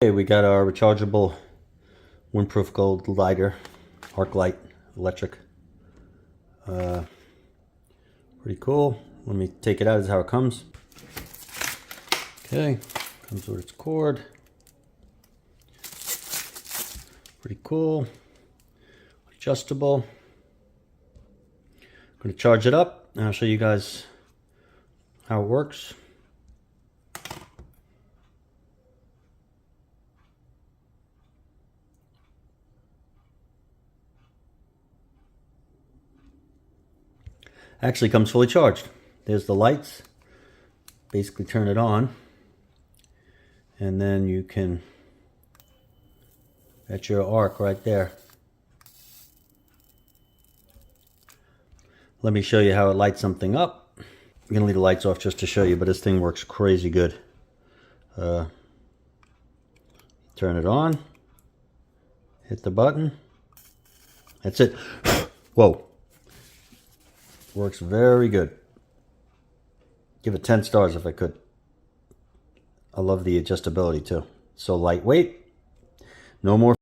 Okay, we got our rechargeable windproof gold lighter, arc light, electric. Pretty cool. Let me take it out. This is how it comes. Okay, comes with its cord. Pretty cool. Adjustable. I'm going to charge it up and I'll show you guys how it works. Actually comes fully charged. There's the lights. Basically turn it on. And then you can, that's your arc right there. Let me show you how it lights something up. I'm going to leave the lights off just to show you, but this thing works crazy good. Turn it on. Hit the button. That's it. Whoa. Works very good. Give it 10 stars if I could. I love the adjustability too. So lightweight. No more